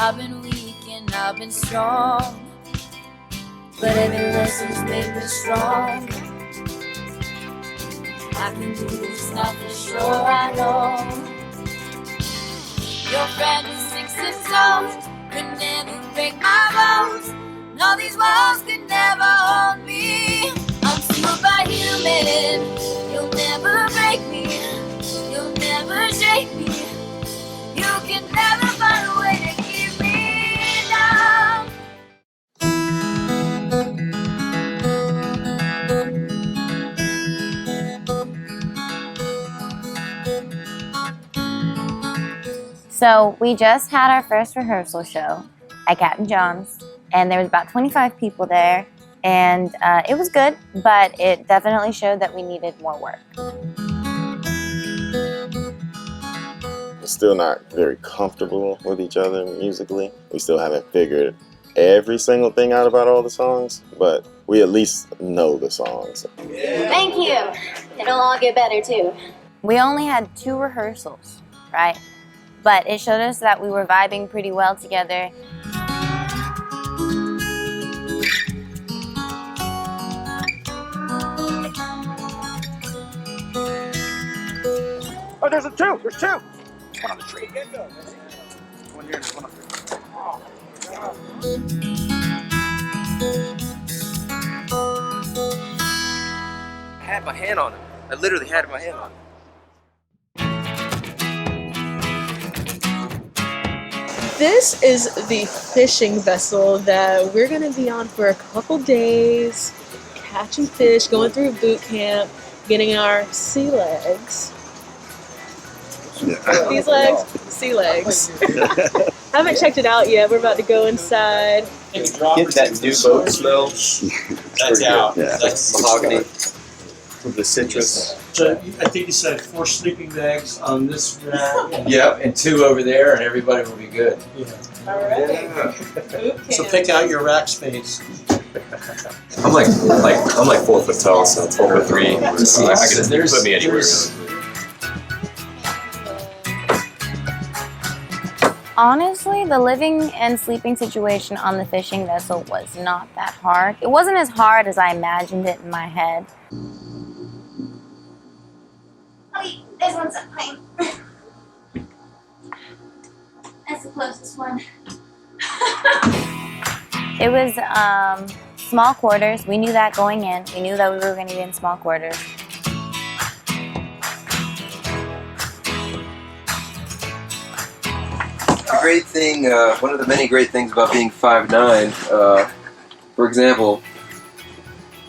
I've been weak and I've been strong, but every lesson's made me strong. I can do this now for sure, I know. Your friend is 6 and stones could never break my bones. No, these walls could never hold me. I'm superhuman. You'll never break me. You'll never shake me. You can never find a way to keep me down. So we just had our first rehearsal show at Captain John's, and there was about 25 people there, and it was good, but it definitely showed that we needed more work. We're still not very comfortable with each other musically. We still haven't figured every single thing out about all the songs, but we at least know the songs. Thank you. It'll all get better too. We only had 2 rehearsals, right? But it showed us that we were vibing pretty well together. Oh, there's 2. There's 2. One on the tree. One here and one up there. I had my hand on him. I literally had my hand on him. This is the fishing vessel that we're going to be on for a couple days, catching fish, going through boot camp, getting our sea legs. These legs? Sea legs. Haven't checked it out yet. We're about to go inside. Get that new boat smell. That's out. Yeah. That's mahogany. With the citrus. So I think you said 4 sleeping bags on this rack. Yep, and 2 over there, and everybody will be good. Yeah. All right. Yeah. So pick out your rack space. I'm like 4 foot tall, so it's over 3. I can just put me anywhere. Honestly, the living and sleeping situation on the fishing vessel was not that hard. It wasn't as hard as I imagined it in my head. Oh, there's one plane. That's the closest one. It was small quarters. We knew that going in. We knew that we were going to be in small quarters. The great thing, one of the many great things about being 5'9", for example,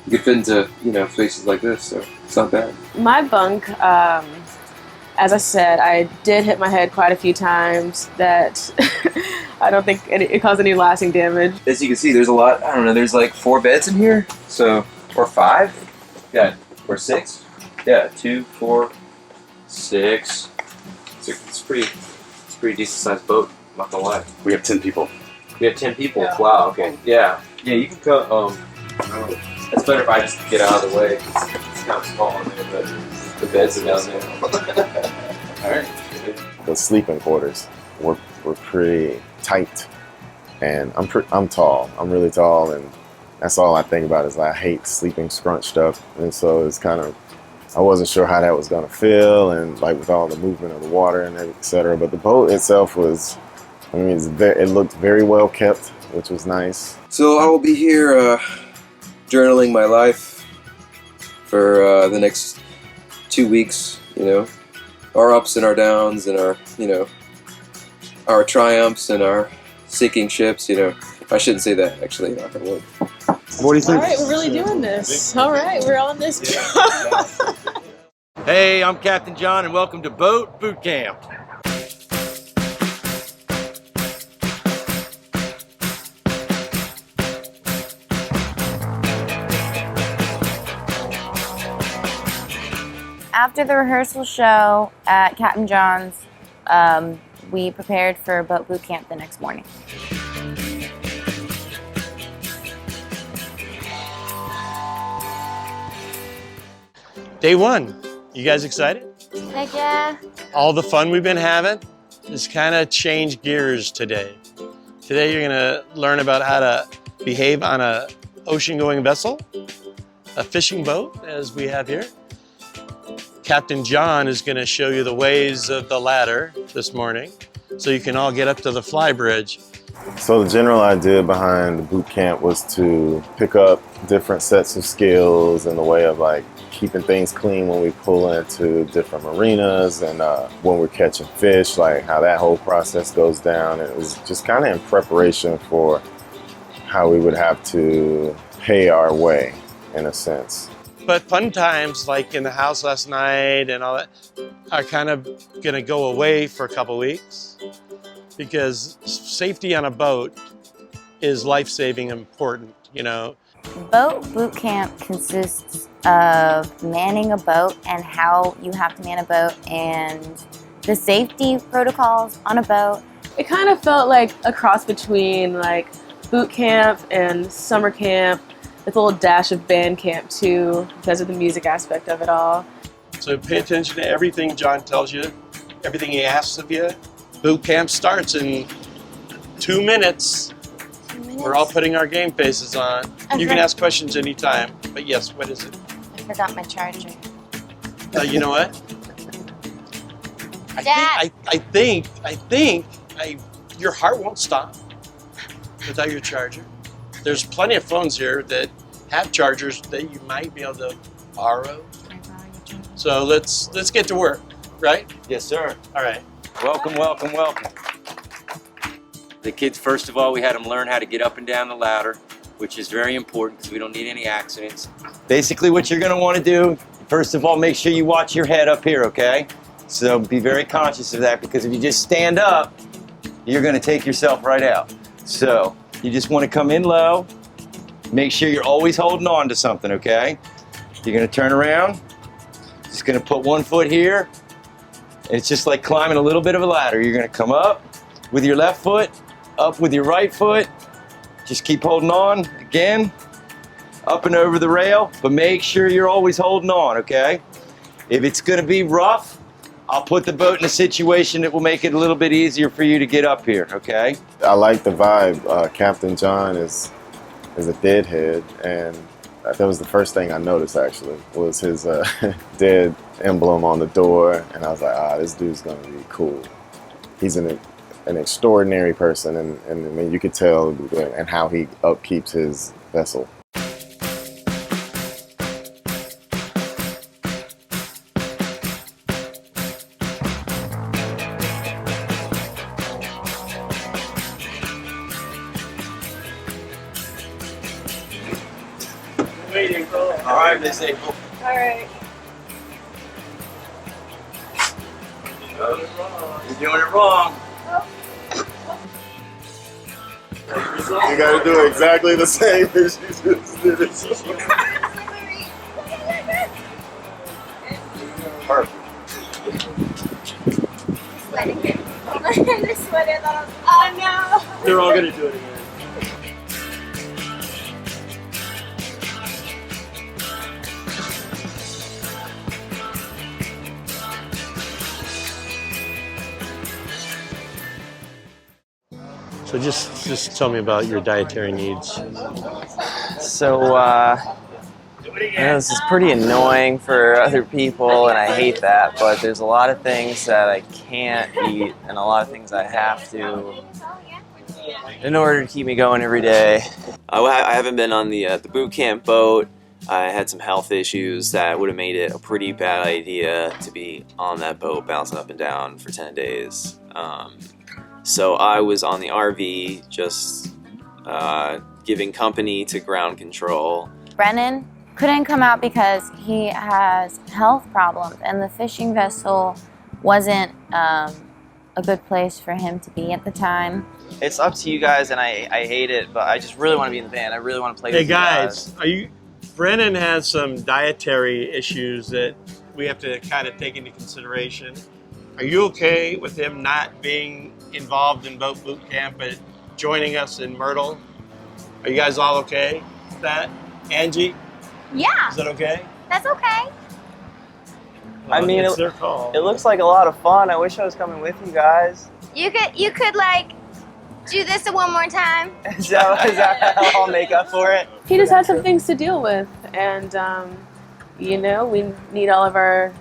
you could fit into, spaces like this, so it's not bad. My bunk, as I said, I did hit my head quite a few times. That I don't think it caused any lasting damage. As you can see, there's a lot, I don't know, there's like 4 beds in here, so, or 5? Yeah, or 6? Yeah, 2, 4, 6. It's pretty decent sized boat, I'm not gonna lie. We have 10 people. We have 10 people, Yeah. wow, okay. Yeah, you can come, it's better if I just get out of the way, it's kind of small in there, but the beds are down there. Alright. The sleeping quarters were pretty tight, and I'm tall. I'm really tall, and that's all I think about is I hate sleeping scrunched up, and so it's kind of, I wasn't sure how that was going to feel, and like with all the movement of the water and et cetera. But the boat itself was, it looked very well kept, which was nice. So I will be here journaling my life for the next 2 weeks, our ups and our downs and our triumphs and our sinking ships, I shouldn't say that, actually, knock on wood. What do you think? All right, we're really doing this. All right, we're on this. Hey, I'm Captain John, and welcome to Boat Boot Camp. After the rehearsal show at Captain John's, we prepared for boat boot camp the next morning. Day 1. You guys excited? Heck yeah. All the fun we've been having has kind of changed gears today. Today you're gonna learn about how to behave on a ocean-going vessel, a fishing boat, as we have here. Captain John is gonna show you the ways of the ladder this morning, so you can all get up to the fly bridge. So the general idea behind the boot camp was to pick up different sets of skills in the way of like keeping things clean when we pull into different marinas and when we're catching fish, like how that whole process goes down. And it was just kind of in preparation for how we would have to pay our way, in a sense. But fun times like in the house last night and all that are kind of gonna go away for a couple weeks because safety on a boat is life-saving important, you know. Boat boot camp consists of manning a boat and how you have to man a boat and the safety protocols on a boat. It kind of felt like a cross between like boot camp and summer camp with a little dash of band camp too because of the music aspect of it all. So pay attention to everything John tells you, everything he asks of you. Boot camp starts in 2 minutes. We're all putting our game faces on. You can ask questions anytime, but yes, what is it? I forgot my charger. You know what? Dad. I think your heart won't stop without your charger. There's plenty of phones here that have chargers that you might be able to borrow. So let's get to work, right? Yes, sir. All right. Welcome, welcome, welcome. The kids, first of all, we had them learn how to get up and down the ladder, which is very important because we don't need any accidents. Basically, what you're going to want to do, first of all, make sure you watch your head up here, okay? So be very conscious of that because if you just stand up, you're going to take yourself right out. So you just want to come in low. Make sure you're always holding on to something, okay? You're going to turn around. Just going to put one foot here. It's just like climbing a little bit of a ladder. You're going to come up with your left foot, up with your right foot. Just keep holding on. Again, up and over the rail, but make sure you're always holding on, okay? If it's going to be rough, I'll put the boat in a situation that will make it a little bit easier for you to get up here, okay? I like the vibe. Captain John is a deadhead, and that was the first thing I noticed actually, was his dead emblem on the door, and I was like, this dude's gonna be cool. He's an extraordinary person, and I mean, you could tell and how he upkeeps his vessel. Waiting. All right, Miss April. All right. You're doing it wrong. You gotta do exactly the same as you just did it. Perfect. Oh no! They're all gonna do it again. So just tell me about your dietary needs. So, this is pretty annoying for other people, and I hate that, but there's a lot of things that I can't eat, and a lot of things I have to in order to keep me going every day. I haven't been on the boot camp boat. I had some health issues that would have made it a pretty bad idea to be on that boat bouncing up and down for 10 days. So I was on the RV just giving company to ground control. Brennan couldn't come out because he has health problems and the fishing vessel wasn't a good place for him to be at the time. It's up to you guys, and I hate it, but I just really want to be in the band. I really want to play with you guys. Brennan has some dietary issues that we have to kind of take into consideration. Are you okay with him not being involved in boat boot camp but joining us in Myrtle? Are you guys all okay with that? Angie? Yeah. Is that okay? That's okay. I mean, it's their call. It looks like a lot of fun. I wish I was coming with you guys. You could like Do this one more time. So is that how I'll make up for it? He just had some things to deal with, and you know, we need all of our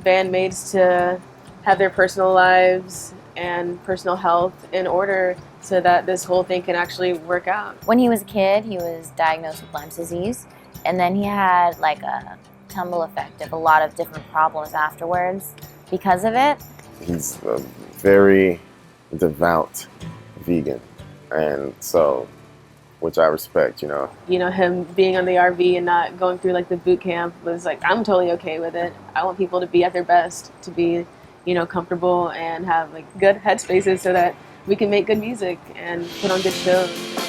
bandmates to have their personal lives and personal health in order so that this whole thing can actually work out. When he was a kid, he was diagnosed with Lyme's disease, and then he had like a tumble effect of a lot of different problems afterwards because of it. He's a very devout vegan, and so, which I respect, you know. You know, him being on the RV and not going through like the boot camp was like, I'm totally okay with it. I want people to be at their best, to be, you know, comfortable and have like good headspaces so that we can make good music and put on good shows.